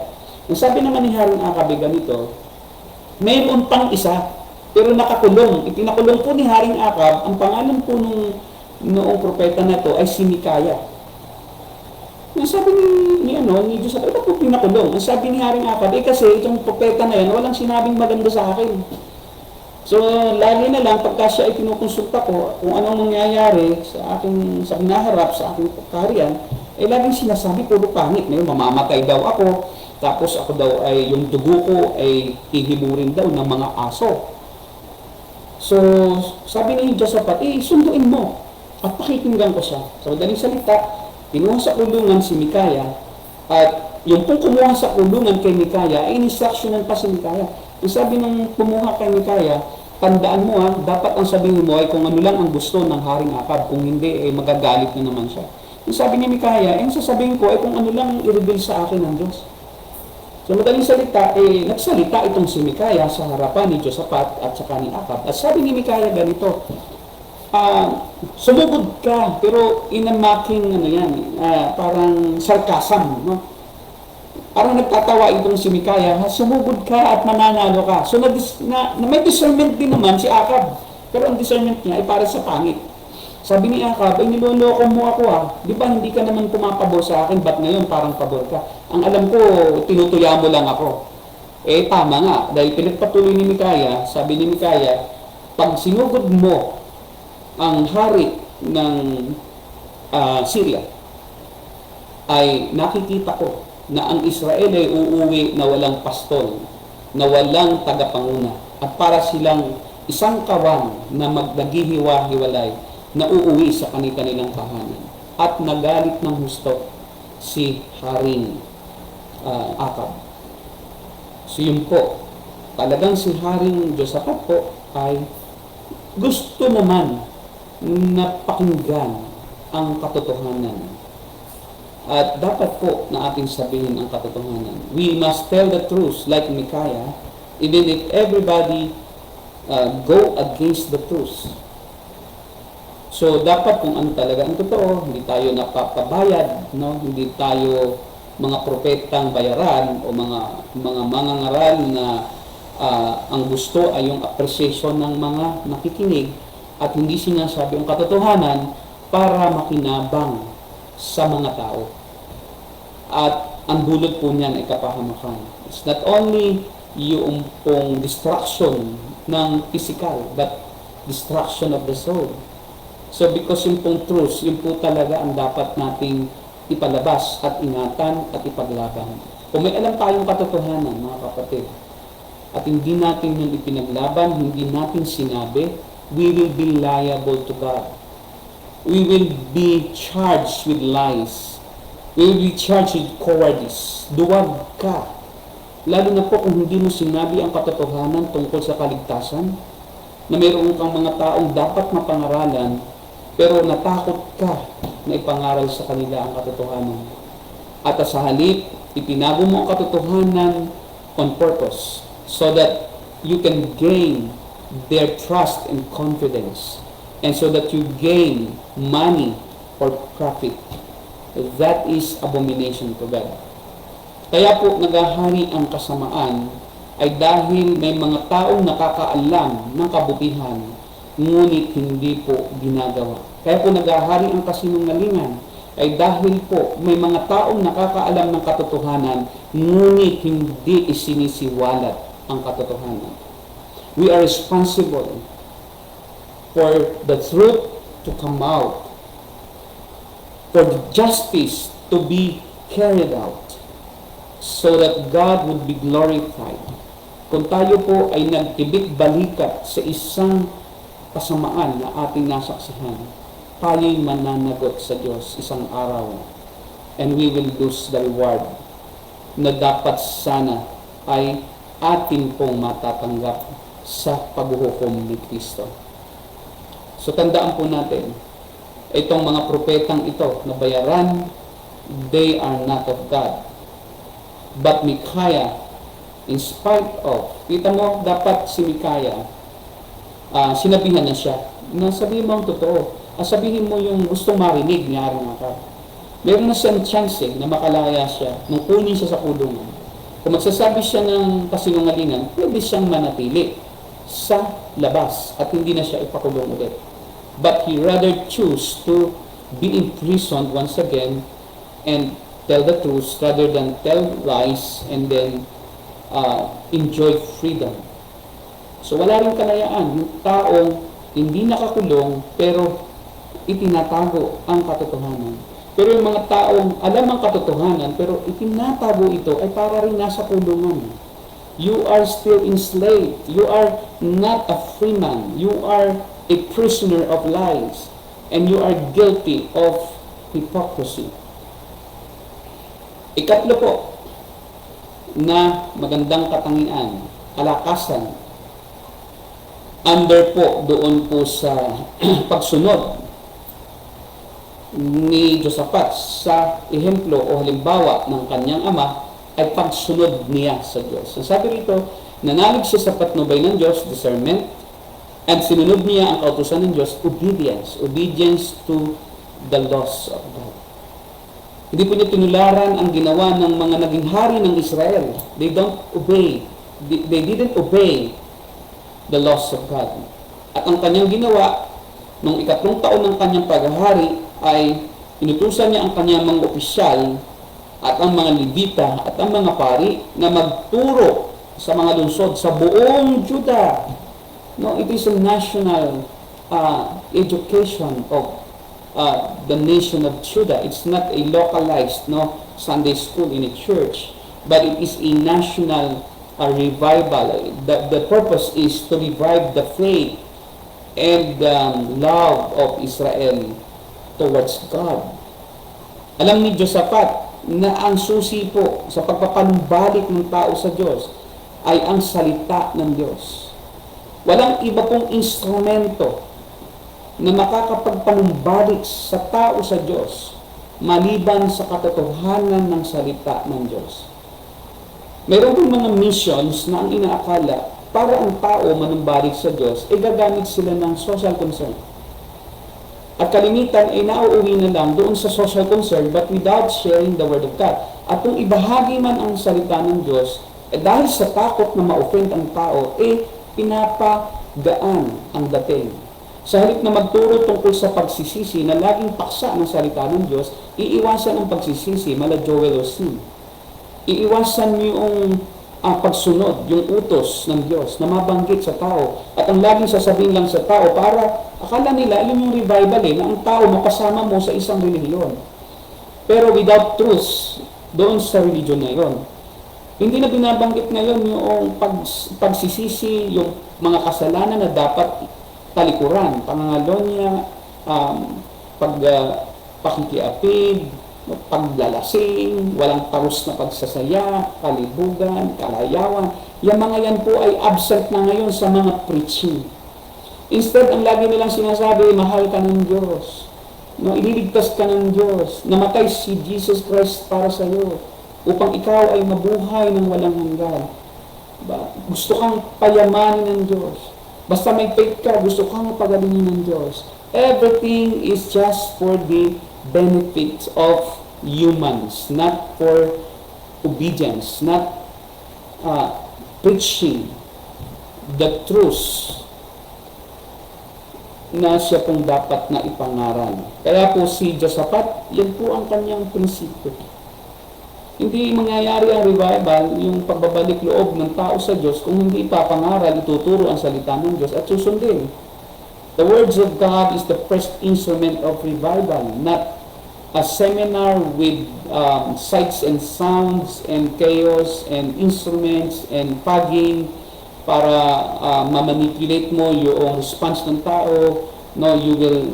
Ang sabi naman ni Haring Akab ganito, mayroon pang isa, pero nakakulong. Ipinakulong po ni Haring Akab, ang pangalan po noong propeta na to ay si Mikaya. Ang sabi ni Josaphat, ito po pinakulong. Ang sabi ni Haring Akab, kasi itong propeta na yan, walang sinabing maganda sa akin. So, lagi na lang, pagka siya ay kinukonsulta ko, kung anong mangyayari sa hinaharap, sa aking kaharian, laging sinasabi, puro pangit. Ngayon, mamamatay daw ako, tapos ako daw ay, yung dugo ko ay hihimurin daw ng mga aso. So, sabi ni Josaphat, sunduin mo, at pakikinggan ko siya. So, daling salita, kinuha sa kulungan si Mikaya, at yung pong kumuha sa kulungan kay Mikaya, ay instructionan pa si Mikaya. Ang sabi ng kumuha kay Mikaya, tandaan mo dapat ang sabihin mo ay kung ano lang ang gusto ng Haring Akab, kung hindi, magagalit na naman siya. Ang sabi ni Mikaya, sasabihin ko ay kung ano lang i-reveal sa akin ng Diyos. So madaling salita, nagsalita itong si Mikaya sa harapan ni Josaphat at saka ni Akab. At sabi ni Mikaya ganito, sumugod ka, pero inamaking parang sarcasm, no? Parang nagtatawa itong si Mikaya, sumugod ka at mananalo ka. So may discernment din naman si Akab, pero ang discernment niya ay para sa pangit. Sabi ni Akab, niloloko mo ako di ba hindi ka naman pumapabor sa akin, ba't ngayon parang pabor ka? Ang alam ko, tinutuya mo lang ako. Tama nga, dahil pinagpatuloy ni Mikaya, sabi ni Mikaya, pag sinugod mo ang hari ng Syria, ay nakikita ko na ang Israel ay uuwi na walang pastol, na walang tagapanguna, at para silang isang kawan na naghihiwa-hiwalay na uuwi sa kanilang tahanan. At nagalit ng husto si Haring Akab. So yun po, talagang si Haring Josaphat po ay gusto naman na pakinggan ang katotohanan. At dapat po na ating sabihin ang katotohanan. We must tell the truth like Micaiah, even if everybody go against the truth. So, dapat kung ano talaga ang totoo, hindi tayo napapabayad, no? Hindi tayo mga propetang bayaran o mga mangangaral na ang gusto ay yung appreciation ng mga nakikinig at hindi sinasabi ang katotohanan para makinabang sa mga tao. At ang dulot po niyan ay kapahamakan. It's not only yung pong destruction ng physical, but destruction of the soul. So because yung pong truth, yun po talaga ang dapat nating ipalabas at ingatan at ipaglaban. Kung may alam tayong katotohanan, mga kapatid, at hindi natin yun ipinaglaban, hindi natin sinabi, we will be liable to God. We will be charged with lies. We will be charged with cowardice. Duwag ka. Lalo na po kung hindi mo sinabi ang katotohanan tungkol sa kaligtasan, na mayroon kang mga taong dapat mapangaralan, pero natakot ka na ipangaral sa kanila ang katotohanan. At sa halip, itinago mo ang katotohanan on purpose so that you can gain their trust and confidence, and so that you gain money or profit. That is abomination to God. Kaya po nagahari ang kasamaan ay dahil may mga taong nakakaalam ng kabutihan, ngunit hindi po ginagawa. Kaya po nagahari ang kasinungalingan ay dahil po may mga taong nakakaalam ng katotohanan, ngunit hindi isinisiwalat ang katotohanan. We are responsible for the truth to come out, for the justice to be carried out, so that God would be glorified. Kung tayo po ay nagtibik balikat sa isang kasamaan na ating nasaksihan, tayo'y mananagot sa Diyos isang araw, and we will lose the reward na dapat sana ay atin pong matatanggap sa paghuhukom ni Kristo. So tandaan po natin, itong mga propetang ito na bayaran, they are not of God. But Micaiah, in spite of, kita mo, dapat si Micaiah, sinabihan na siya, na sabihin mo ang totoo, sabihin mo yung gustong marinig ni Haring Akab. Meron na siyang chance na makalaya siya, nung kunin siya sa kulungan. Kung magsasabi siya ng kasinungalingan, pwede siyang manatili sa labas at hindi na siya ipakulong ulit. But he rather choose to be imprisoned once again and tell the truth rather than tell lies and then enjoy freedom. So wala rin kalayaan yung taong hindi nakakulong pero itinatago ang katotohanan. Pero yung mga taong alam ang katotohanan pero itinatago ito ay para rin nasa kulungan. You are still enslaved. You are not a free man. You are a prisoner of lies. And you are guilty of hypocrisy. Ikatlo po, na magandang katangian, kalakasan, under po doon po sa pagsunod ni Josaphat sa ehemplo o halimbawa ng kanyang ama ay pagsunod niya sa Diyos. So sabi rito, nanalig siya sa patnubay ng Diyos, discernment, at sinunod niya ang kautusan ng Diyos, obedience to the laws of God. Hindi po niya tinularan ang ginawa ng mga naging hari ng Israel. They don't obey. They didn't obey the laws of God. At ang kanyang ginawa, nung 3 taon ng kanyang paghahari, ay inutusan niya ang kanyang mga opisyal at ang mga Levita at ang mga pari na magturo sa mga lungsod sa buong Juda. No, it is a national education of the nation of Judah. It's not a localized Sunday school in a church, but it is a national revival. The purpose is to revive the faith and love of Israel towards God. Alam ni Josaphat na ang susi po sa pagpapanumbalik ng tao sa Diyos ay ang salita ng Diyos. Walang iba pong instrumento na makakapagpanumbalik sa tao sa Diyos maliban sa katotohanan ng salita ng Diyos. Mayroon pong mga missions na ang inaakala para ang tao manumbalik sa Diyos, ay gagamit sila ng social concern. At kalimitan ay nauuwi na lang doon sa social concern but without sharing the Word of God. At kung ibahagi man ang salita ng Diyos, dahil sa takot na ma-offend ang tao, pinapagaan ang dating. Sa halip na magturo tungkol sa pagsisisi na laging paksa ng salita ng Diyos, iiwasan ang pagsisisi, mala Joel Osteen. Iiwasan yung pagsunod, yung utos ng Diyos na mabanggit sa tao. At ang laging sasabihin lang sa tao para akala nila yun yung revival na ang tao makasama mo sa isang relihiyon. Pero without truth, doon sa religion na yon. Hindi na binabanggit ngayon yung pagsisisi, yung mga kasalanan na dapat talikuran, pangangalonya, pakikiapid, paglalasing, walang parus na pagsasaya, kalibugan, kalayawan. Yung mga yan po ay absent na ngayon sa mga preaching. Instead, ang lagi nilang sinasabi, mahal ka ng Diyos. Ililigtas ka ng Diyos. Namatay si Jesus Christ para sa iyo upang ikaw ay mabuhay ng walang hanggan. Gusto kang payamanin ng Diyos. Basta may faith ka, gusto kang pagalingin ng Diyos. Everything is just for the benefits of humans, not for obedience, not preaching the truth na siya pong dapat na ipangaral. Kaya po si Josaphat, yan po ang kanyang prinsipyo. Hindi mangyayari ang revival, yung pagbabalik loob ng tao sa Diyos, kung hindi ipapangaral, ituturo ang salita ng Diyos at susundin. The words of God is the first instrument of revival, not a seminar with sights and sounds and chaos and instruments and fagging para mamanipulate mo yung response ng tao. No, you will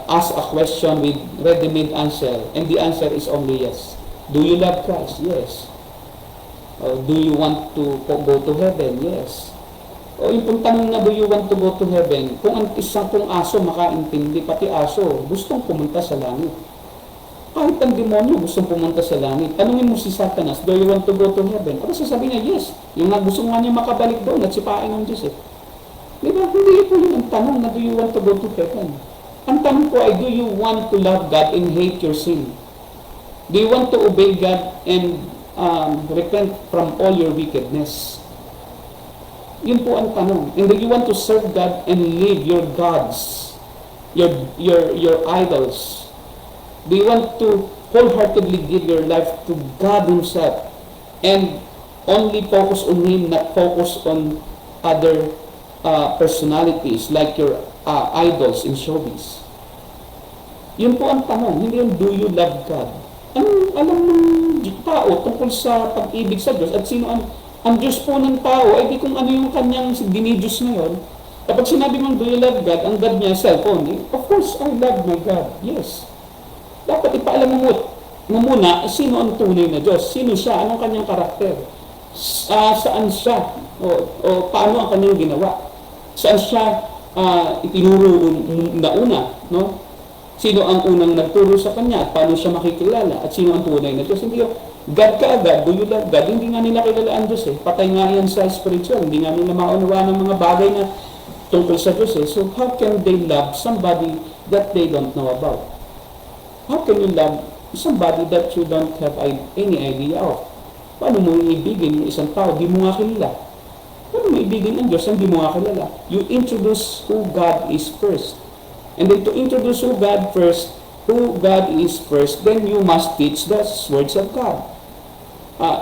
ask a question with ready-made answer, and the answer is only yes. Do you love Christ? Yes. Do you want to go to heaven? Yes. O yung pong tanong na, do you want to go to heaven? Kung ang isang pong aso makaintindi, pati aso, gustong pumunta sa langit. Kahit ang demonyo gustong pumunta sa langit. Tanungin mo si Satanas, do you want to go to heaven? Ano sasabihin niya? Yes. Yung nga gusto nga niya makabalik doon at sipain ng Diyos Diba? Hindi po yun ang tanong na do you want to go to heaven? Ang tanong po ay, do you want to love God and hate your sin? Do you want to obey God and repent from all your wickedness? Yun po ang tanong. And do you want to serve God and leave your gods, your idols? Do you want to wholeheartedly give your life to God Himself and only focus on Him, not focus on other personalities like your idols in showbiz? Yun po ang tanong. Hindi yung do you love God? Anong alam ng tao tungkol sa pag-ibig sa Diyos at sino ang Diyos po ng tao ay di kung ano yung kanyang dinidiyos ngayon. Kapag sinabi mong do you love God, ang God niya cellphone, of course I love my God. Yes. Dapat ipaalam mo muna sino ang tunay na Diyos, sino siya, anong kanyang karakter, saan siya, o paano ang kanyang ginawa, saan siya itinuro na una, no? Sino ang unang nagturo sa kanya at paano siya makikilala at sino ang tunay na Diyos. Hindi yung God ka agad, do you love God? Hindi nga nila kilala ang Diyos Patay nga yan sa spiritual. Hindi nga nila maunawa ng mga bagay na tungkol sa Diyos So how can they love somebody that they don't know about? How can you love somebody that you don't have any idea of? Paano mo iibigin yung isang tao? Di mo nga kilala. Paano mo iibigin ang Diyos ang di mo nga kilala? You introduce who God is first. And then to introduce who God is first, then you must teach the words of God.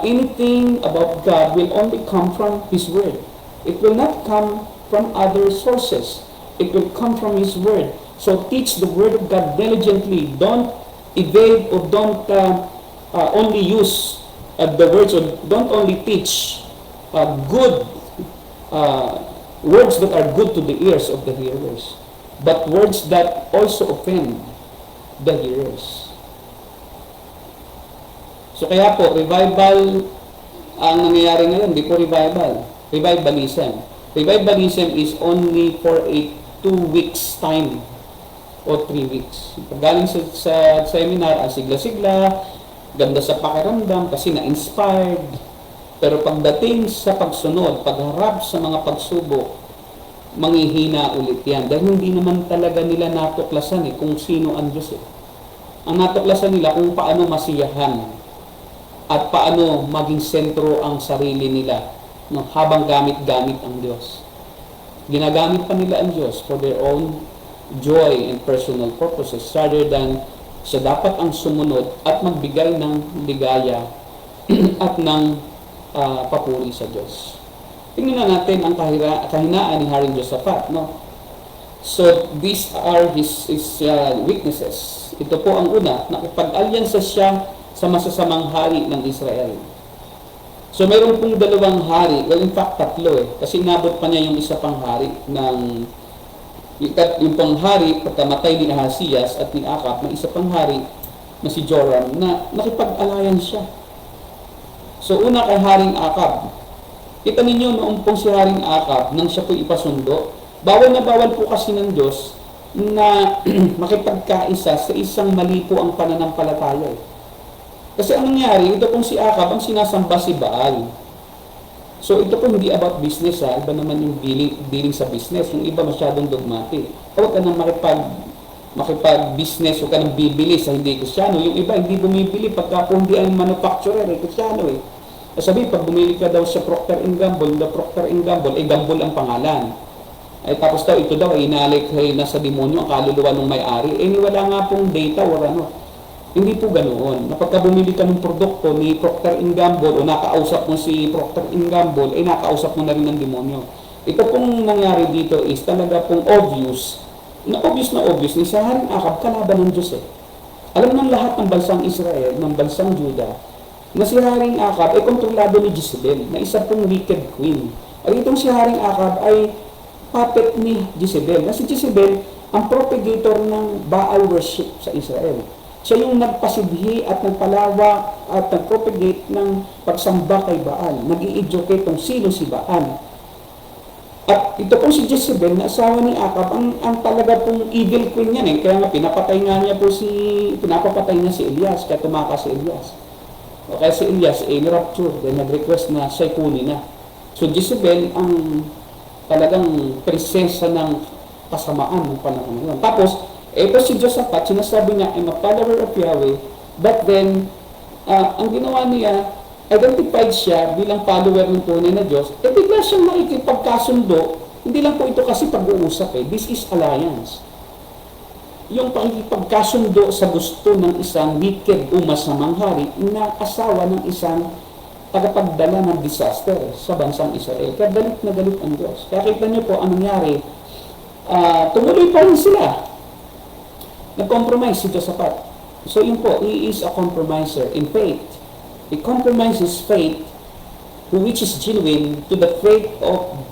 Anything about God will only come from His Word. It will not come from other sources. It will come from His Word. So teach the Word of God diligently. Don't evade or don't only use the words, or don't only teach good words that are good to the ears of the hearers, but words that also offend the hearers. So kaya po, revival ang nangyayari ngayon, di po revival. Revivalism. Revivalism is only for a 2 weeks time. o 3 weeks. Pag galing sa seminar, sigla-sigla, ganda sa pakiramdam kasi na-inspired. Pero pagdating sa pagsunod, pagharap sa mga pagsubok, manghihina ulit yan. Dahil hindi naman talaga nila natuklasan kung sino ang Diyos Ang natuklasan nila kung paano masiyahan at paano maging sentro ang sarili nila habang gamit-gamit ang Diyos. Ginagamit pa nila ang Diyos for their own joy and personal purposes rather than siya dapat ang sumunod at magbigay ng ligaya at ng papuri sa Diyos. Tingnan na natin ang kahinaan ni Haring Josaphat. No? So, these are his weaknesses. Ito po ang una, nakipag-alyansa siya sa masasamang hari ng Israel. So, mayroon pong dalawang hari, well in fact, tatlo kasi inabot pa niya yung isa pang hari ng yung pang hari, pagkamatay ni Ahasias at ni Akab, may isa pang hari na si Joram na nakipag-alliance siya. So, una kay Haring Akab. Kita ninyo noong pong si Haring Akab, nang siya po ipasundo, bawal na bawal po kasi ng Diyos na makipagkaisa sa isang mali po ang pananampalataya. Kasi ang nangyari, ito pong si Akab ang sinasamba si Baal. So ito po hindi about business iba naman yung dealing sa business. Yung iba masyadong dogmatic. Huwag ka nang makipag-business, huwag ka nang bibili sa hindi Kristyano. Yung iba hindi bumibili pagka kung hindi ang manufacturer Kristyano Sabi, pag bumili ka daw sa Procter & Gamble, the Procter & Gamble, Gamble ang pangalan. Tapos daw, ito daw, inalik nasa demonyo ang kaluluwa ng may-ari. Wala nga pong data or ano. Hindi po ganoon. Pagka bumili ka ng produkto ni Procter & Gamble o nakausap mo si Procter & Gamble, nakausap mo na rin ng demonyo. Ito pong nangyari dito is talaga pong obvious na obvious ni sa Haring Akab, kalaban ng Diyos Alam ng lahat ng bansang Israel, ng bansang Juda, na si Haring Akab ay kontrolado ni Jezebel, na isa pong wicked queen. At itong si Haring Akab ay puppet ni Jezebel. Na si Jezebel ang propagator ng Baal worship sa Israel. Siya yung nagpasidhi at nagpalawak at nagpropagate ng pagsamba kay Baal. Nag-i-educate kung sino si Baal. At ito po si Jezebel, na asawa ni Akab, ang talaga pong evil queen yan Kaya nga pinapatay niya si Elias, kaya tumakas si Elias. O kaya si Elias ni-rapture, then nag-request na siya kunin na. So Jezebel ang talagang presensya ng kasamaan ng panahon ngayon. Tapos, ito si Josaphat, sinasabi niya, I'm a follower of Yahweh, but then, ang ginawa niya, identified siya bilang follower ng tunay na Diyos, bigla siyang makikipagkasundo, hindi lang po ito kasi pag-uusap this is alliance. Yung pakikipagkasundo sa gusto ng isang wicked o masamang hari na asawa ng isang tagapagdala ng disaster sa bansang Israel. Kaya galit na galit ang Diyos. Kaya kita niyo po ang nangyari, tumuloy pa rin sila. Nag-compromise si Josaphat. So yun po, he is a compromiser in faith. He compromises faith, which is genuine, to the faith of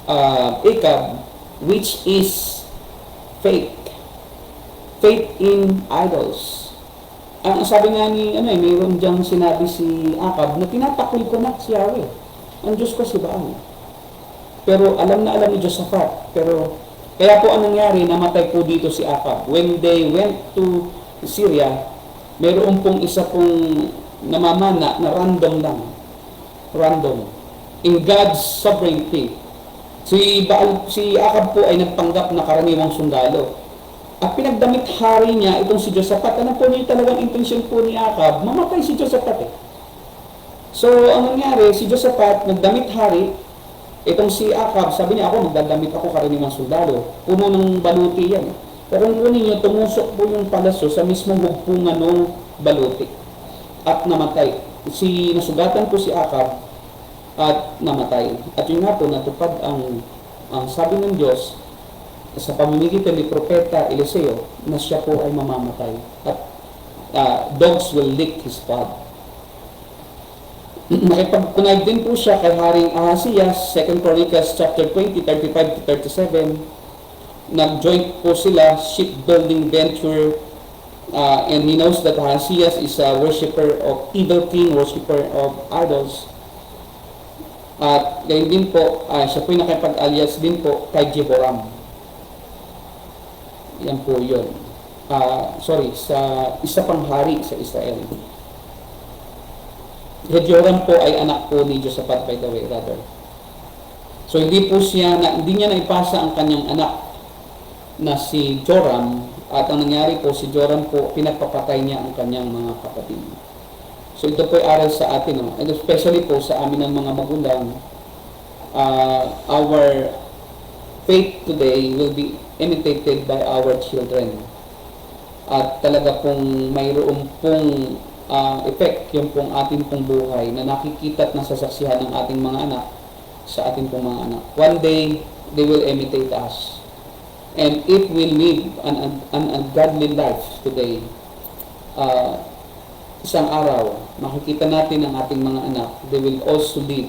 Akab, which is faith in idols. Ang sabi nga ni mayroon diyang sinabi si Akab na tinatakil ko na si Yahweh. Ang Diyos ko si Baal. Pero alam na alam ni Josaphat. Pero kaya po ang nangyari, namatay po dito si Akab. When they went to Syria, mayroon pong isa pong namamana na random lang. Random. In God's sovereignty. Si Akab po ay nagpanggap na karaniwang sundalo. At pinagdamit hari niya itong si Josaphat. Ano po niya talagang intensyon po ni Akab? Mamatay si Josaphat So, ang nangyari, si Josaphat nagdamit hari. Itong si Akab, sabi niya ako, magdadamit ako karaniwang sundalo. Puno ng baluti yan. Pero kung kunin niyo, tumusok po yung palasyo sa mismong hugpungan ng baluti. At namatay. Nasugatan po si Akab at namatay. At yun nga po, natupad ang sabi ng Diyos sa pamamagitan ni Propeta Eliseo na siya po ay mamamatay. At dogs will lick his blood. Nakipagkunay din po siya kay Haring Ahasias, 2 Chronicles chapter 20, 35-37. Nag-joint po sila, shipbuilding venture, and he knows that Ahasias is a worshipper of evil king, worshipper of idols. At gayon din po, siya po nakipag-alias din po kay Jehoram. Yan po yun. Sa isa pang hari sa Israel. Jehoram po ay anak po ni Josaphat, by the way, rather. So hindi niya naipasa ang kanyang anak na si Joram, at ang nangyari po, si Joram po, pinagpapatay niya ang kanyang mga kapatid. So ito po ay aral sa atin, no? And especially po sa amin ng mga magulang, our faith today will be imitated by our children. At talaga pong mayroon pong effect yung pong ating pong buhay na nakikita at nasasaksihan ng ating mga anak sa ating pong mga anak. One day, they will imitate us. And if we live an ungodly life today, isang araw, makikita natin ang ating mga anak, they will also live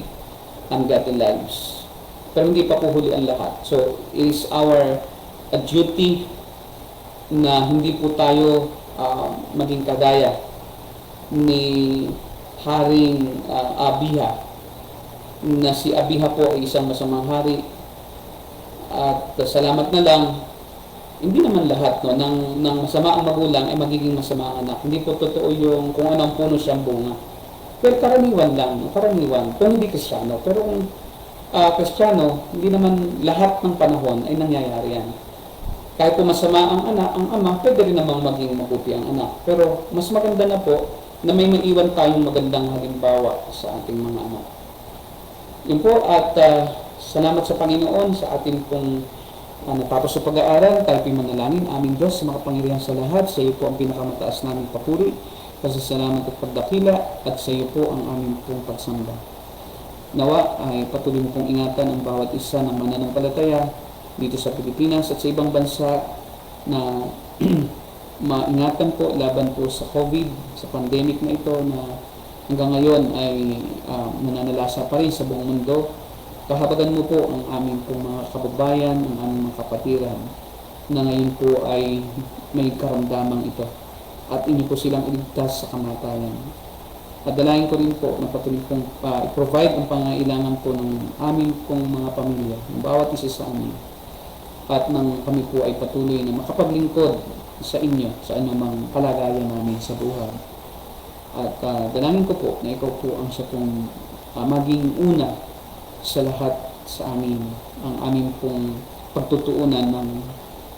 ungodly lives. Pero hindi pa po huli ang lahat. So, it is our duty na hindi po tayo maging kagaya ni Haring Abiha, na si Abiha po ay isang masamang hari. At salamat na lang, hindi naman lahat ng masama ang magulang ay magiging masama ang anak. Hindi po totoo yung kung anong puno siyang bunga. Pero karaniwan lang, kung hindi Kristiyano. Pero kung Kristiyano, hindi naman lahat ng panahon ay nangyayari yan. Kahit po masama ang ama, pwede rin namang maging mabuti ang anak. Pero mas maganda na po na may maiwan tayong magandang halimbawa sa ating mga anak. Yun po, at salamat sa Panginoon sa ating pong natapos sa pag-aaral. Tayo po'y manalangin. Aming Diyos, sa makapangyarihan sa lahat, sa iyo po ang pinakamataas naming papuri, pasasalamat at pagdakila, at sa iyo po ang aming pong pagsamba. Nawa ay patuloy mo pong ingatan ang bawat isa ng mananampalataya dito sa Pilipinas at sa ibang bansa, na maingatan po laban po sa COVID, sa pandemic na ito na hanggang ngayon ay nananalasa pa rin sa buong mundo. Kahabagan mo po ang aming pong mga kababayan, ang aming mga kapatiran na ngayon po ay may karamdamang ito, at inyo po silang iligtas sa kamatayan. At dalayan ko rin po na patuloy pong i-provide ang pangailangan po ng aming pong mga pamilya, ng bawat isa sa amin, at nang kami po ay patuloy na makapaglingkod sa inyo sa anumang kalagayan namin sa buhay. At dalangin ko po na ikaw po ang siya pong maging una sa lahat sa amin, ang aming pong pagtutuunan ng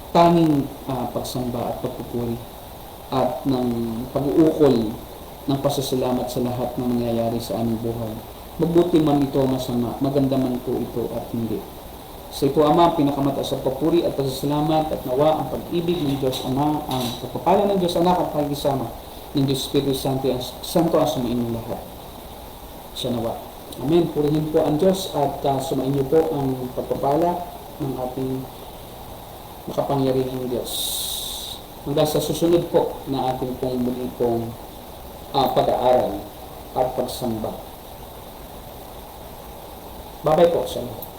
tanging pagsamba at pagpupuri, at ng pag-uukol ng pasasalamat sa lahat ng nangyayari sa aming buhay. Mabuti man ito masama, maganda man po ito at hindi. Sa iyo po, Ama, pinakamataas sa papuri at pasasalamat, at nawa ang pag-ibig ng Diyos Ama, ang pagpapala ng Diyos Anak at pagkisama ng Diyos Espiritu Santo ang sumainyo lahat. Siya nawa. Amen. Purihin po ang Diyos, at sumainyo po ang pagpapala ng ating makapangyarihang Diyos. Hanggang sa susunod po na ating pong muli pong pag-aaral at pagsamba. Babay po sa lahat.